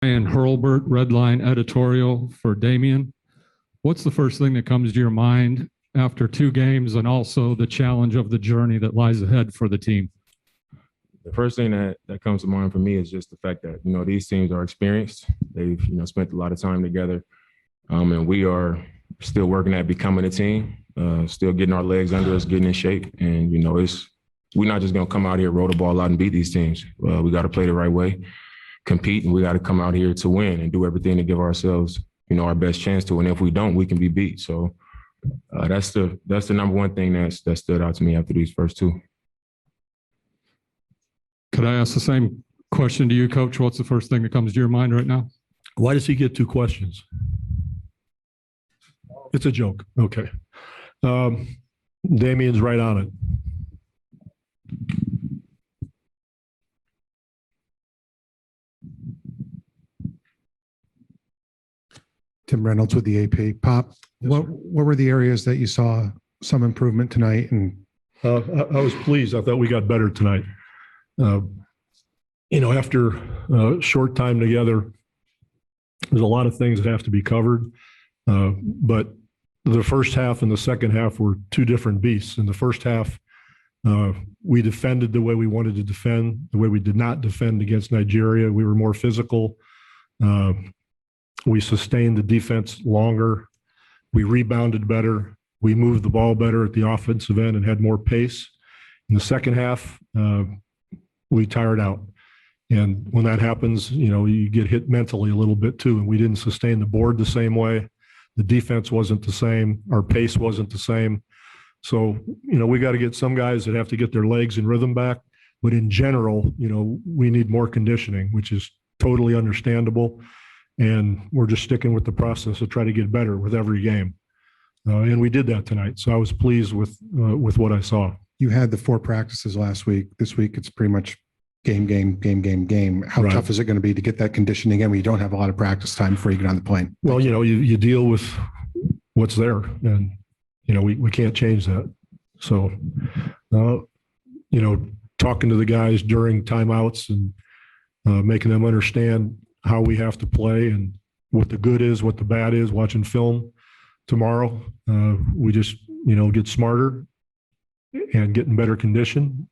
And Hurlburt, Redline editorial for Damian. What's the first thing that comes to your mind after two games and also the challenge of the journey that lies ahead for the team? The first thing that comes to mind for me is just the fact that, these teams are experienced. They've, spent a lot of time together. And we are still working at becoming a team, still getting our legs under us, getting in shape. And, we're not just going to come out here, roll the ball out and beat these teams. We got to play the right way, compete, and we got to come out here to win and do everything to give ourselves, our best chance to. And if we don't, we can be beat. So that's the number one thing that stood out to me after these first two. Could I ask the same question to you, Coach? What's the first thing that comes to your mind right now? Why does he get two questions? It's a joke. Okay. Damian's right on it. Tim Reynolds with the AP. Pop, what were the areas that you saw some improvement tonight? And I was pleased. I thought we got better tonight. After a short time together, there's a lot of things that have to be covered. But the first half and the second half were two different beasts. In the first half, we defended the way we wanted to defend, the way we did not defend against Nigeria. We were more physical. We sustained the defense longer. We rebounded better. We moved the ball better at the offensive end and had more pace. In the second half, we tired out. And when that happens, you get hit mentally a little bit too. And we didn't sustain the board the same way. The defense wasn't the same. Our pace wasn't the same. So, we got to get some guys that have to get their legs and rhythm back. But in general, we need more conditioning, which is totally understandable. And we're just sticking with the process to try to get better with every game. And we did that tonight. So I was pleased with what I saw. you had the 4 practices last week. This week, it's pretty much game. How Right. tough is it going to be to get that conditioning in when you don't have a lot of practice time before you get on the plane? Well, you deal with what's there, and we can't change that. So, talking to the guys during timeouts and making them understand how we have to play and what the good is, what the bad is, watching film tomorrow. We just, get smarter and get in better condition.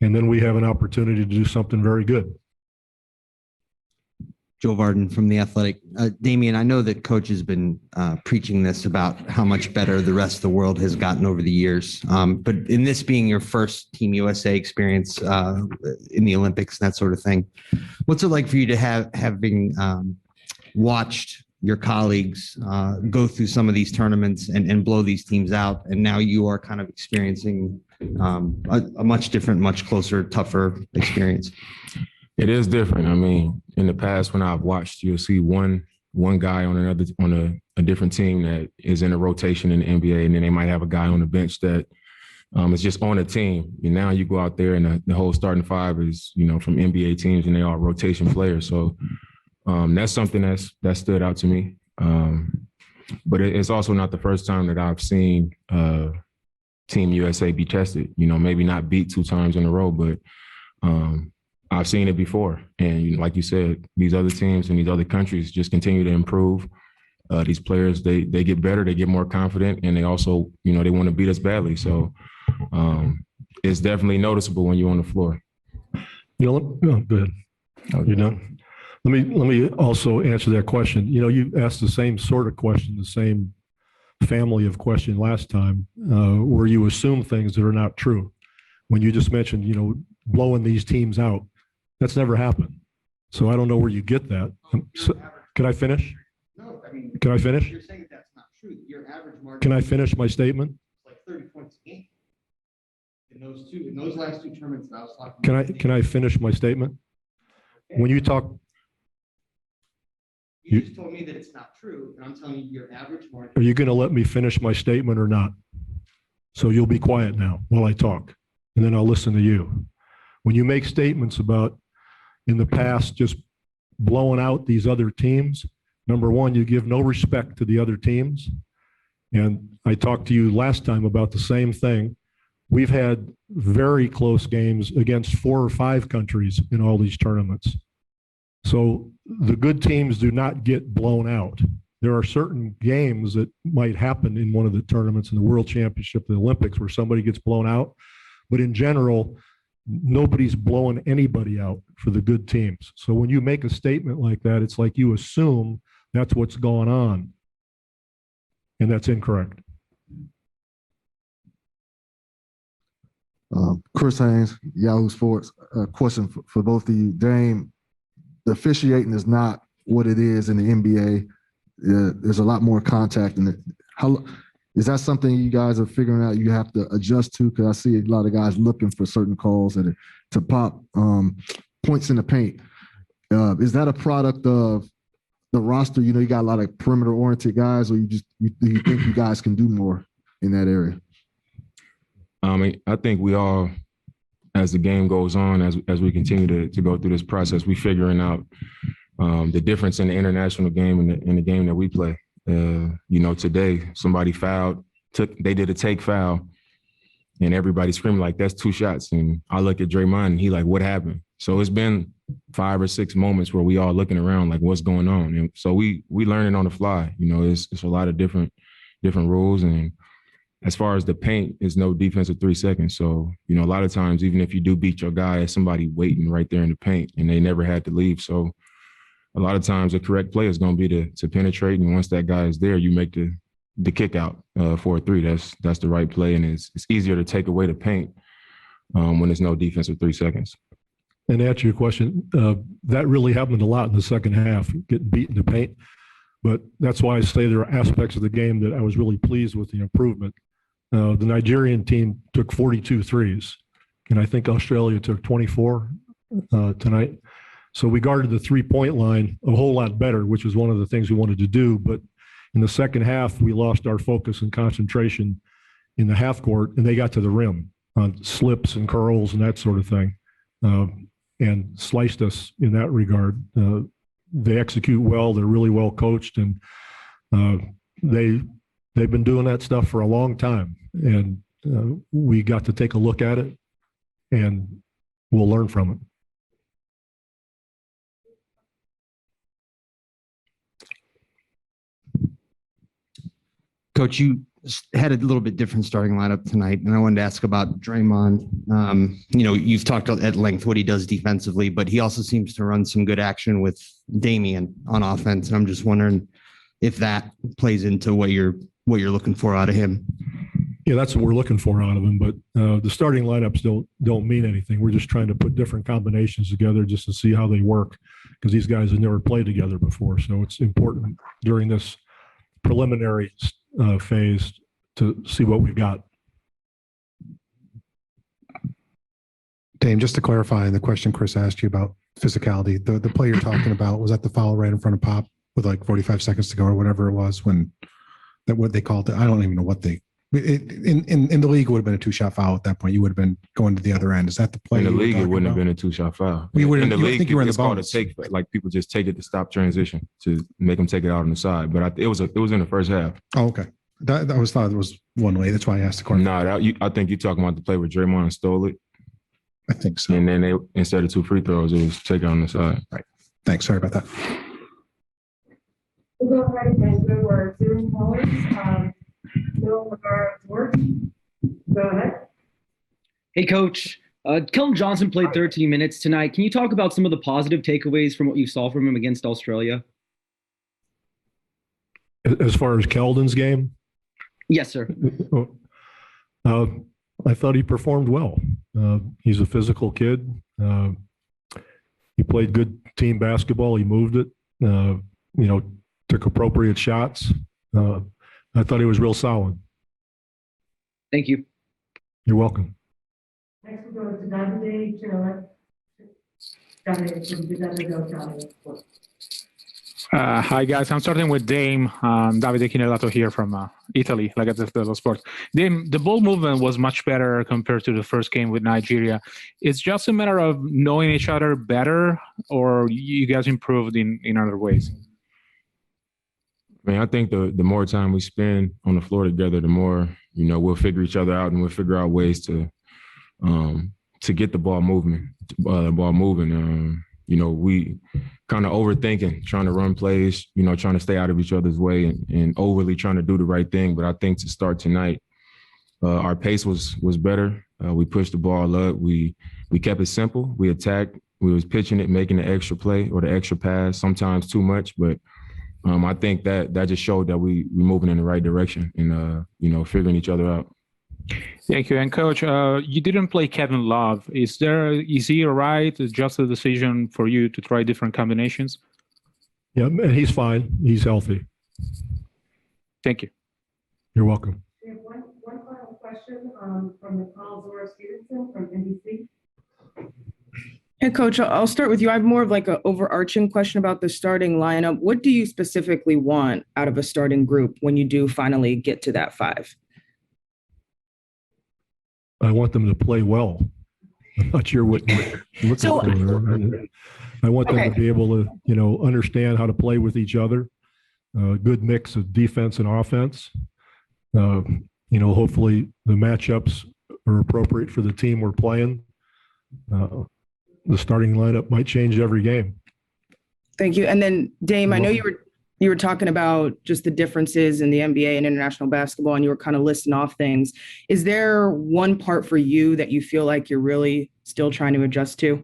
And then we have an opportunity to do something very good. Joe Varden from The Athletic. Damian, I know that Coach has been preaching this about how much better the rest of the world has gotten over the years. But in this being your first Team USA experience in the Olympics and that sort of thing, what's it like for you to having watched your colleagues go through some of these tournaments and blow these teams out, and now you are kind of experiencing a much different, much closer, tougher experience? It is different. I mean, in the past, when I've watched, you'll see one guy on a different team that is in a rotation in the NBA, and then they might have a guy on the bench that is just on a team. And now you go out there, and the whole starting five is from NBA teams, and they are rotation players. So that's something that stood out to me. But it's also not the first time that I've seen Team USA be tested. Maybe not beat 2 times in a row, but I've seen it before. And like you said, these other teams and these other countries just continue to improve. These players, they get better, they get more confident, and they also, they want to beat us badly. So it's definitely noticeable when you're on the floor. Good. You done? Let me also answer that question. You asked the same sort of question, the same family of question last time, where you assume things that are not true. When you just mentioned, blowing these teams out, that's never happened. So I don't know where you get that. Can I finish? No, I mean, Can I finish? You're saying that's not true. Your average margin. Can I finish my statement? Is like 30 points a game. In those last 2 tournaments that I was talking about. Can I finish my statement? When you talk, You just told me that it's not true, and I'm telling you your average margin. are you going to let me finish my statement or not? So you'll be quiet now while I talk, and then I'll listen to you. When you make statements about in the past just blowing out these other teams, number one, you give no respect to the other teams. And I talked to you last time about the same thing. We've had very close games against 4 or 5 countries in all these tournaments. So the good teams do not get blown out. There are certain games that might happen in one of the tournaments in the World Championship, the Olympics, where somebody gets blown out. But in general, nobody's blowing anybody out for the good teams. So when you make a statement like that, it's like you assume that's what's going on. And that's incorrect. Chris Haynes, Yahoo Sports. Question for both of you. Dame, the officiating is not what it is in the NBA. There's a lot more contact in it. How is that something you guys are figuring out you have to adjust to? Because I see a lot of guys looking for certain calls to pop points in the paint. Is that a product of the roster? You know, you got a lot of perimeter-oriented guys, or do you think you guys can do more in that area? I think we all, as the game goes on, as we continue to go through this process, we figuring out the difference in the international game and in the game that we play. You know, today somebody fouled, they did a take foul, and everybody screaming like, that's 2 shots. And I look at Draymond and he like, what happened? So it's been 5 or 6 moments where we all looking around like, what's going on? And so we learning on the fly. You know, it's a lot of different rules. And as far as the paint, it's no defense of 3 seconds. So, you know, a lot of times, even if you do beat your guy, there's somebody waiting right there in the paint and they never had to leave. So a lot of times the correct play is going to be to penetrate. And once that guy is there, you make the kick out for a 3. That's the right play. And it's easier to take away the paint when there's no defense of 3 seconds. And to answer your question, that really happened a lot in the second half, getting beat in the paint. But that's why I say there are aspects of the game that I was really pleased with the improvement. The Nigerian team took 42 threes, and I think Australia took 24 tonight. So we guarded the 3-point line a whole lot better, which was one of the things we wanted to do. But in the second half, we lost our focus and concentration in the half court, and they got to the rim on slips and curls and that sort of thing, and sliced us in that regard. They execute well. They're really well coached, and they've been doing that stuff for a long time. And we got to take a look at it, and we'll learn from it. Coach, you had a little bit different starting lineup tonight, and I wanted to ask about Draymond. You know, you've talked at length what he does defensively, but he also seems to run some good action with Damian on offense. And I'm just wondering if that plays into what you're looking for out of him. Yeah, that's what we're looking for out of him. But the starting lineups don't mean anything. We're just trying to put different combinations together just to see how they work, because these guys have never played together before. So it's important during this preliminary phase to see what we've got. Dame, just to clarify the question Chris asked you about physicality, the play you're talking about, was that the foul right in front of Pop with like 45 seconds to go or whatever it was, when that what they called it? I don't even know what they in the league, it would have been a 2-shot foul at that point. You would have been going to the other end. Is that the play? In the league, it wouldn't have been a 2-shot foul. You in the league, think you were in the it's called a bonus. take, like people just take it to stop transition to make them take it out on the side. But it was in the first half. Oh, okay. That was thought it was one way. That's why I asked the question. No, I think you're talking about the play where Draymond stole it. I think so. And then instead of 2 free throws, it was take it on the side. Right. Thanks. Sorry about that. We'll go ahead and go to our Zoom callers. Bill McGarrett, go ahead. Hey, Coach. Keldon Johnson played 13 minutes tonight. Can you talk about some of the positive takeaways from what you saw from him against Australia? As far as Keldon's game? Yes, sir. I thought he performed well. He's a physical kid. He played good team basketball. He moved it, took appropriate shots. I thought he was real solid. Thank you. You're welcome. Next we'll go to Davide Chinellato. Hi guys, I'm starting with Dame. Davide Chinellato here from Italy, like at the Sports. Dame, the ball movement was much better compared to the first game with Nigeria. It's just a matter of knowing each other better, or you guys improved in other ways? I mean, I think the more time we spend on the floor together, the more, we'll figure each other out, and we'll figure out ways to get the ball moving. we kind of overthinking, trying to run plays, trying to stay out of each other's way and overly trying to do the right thing. But I think to start tonight, our pace was better. We pushed the ball up. We kept it simple. We attacked. We was pitching it, making the extra play or the extra pass, sometimes too much. But I think that just showed that we moving in the right direction and, figuring each other out. Thank you. And Coach, you didn't play Kevin Love. Is he all right? Is just a decision for you to try different combinations? Yeah, and he's fine. He's healthy. Thank you. You're welcome. We have one final question from Nicole Zora-Stevenson from NBC. Hey, Coach, I'll start with you. I have more of like an overarching question about the starting lineup. What do you specifically want out of a starting group when you do finally get to that 5? I want them to play well. I'm not sure what you're looking So- for. I want them to be able to, understand how to play with each other. Good mix of defense and offense. Hopefully the matchups are appropriate for the team we're playing. The starting lineup might change every game. Thank you. And then Dame, I know you were talking about just the differences in the NBA and international basketball, and you were kind of listing off things. Is there one part for you that you feel like you're really still trying to adjust to?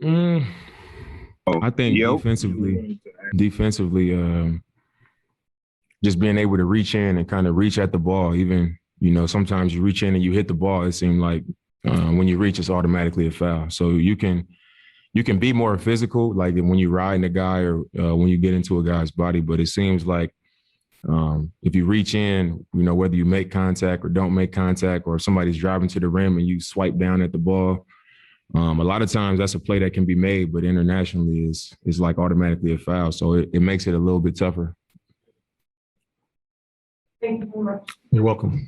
I think defensively, just being able to reach in and kind of reach at the ball. Even, sometimes you reach in and you hit the ball. It seems like when you reach, it's automatically a foul. So you can be more physical, like when you ride a guy or when you get into a guy's body. But it seems like if you reach in, whether you make contact or don't make contact, or if somebody's driving to the rim and you swipe down at the ball, a lot of times that's a play that can be made, but internationally is like automatically a foul. So it makes it a little bit tougher. Thank you very much. You're welcome.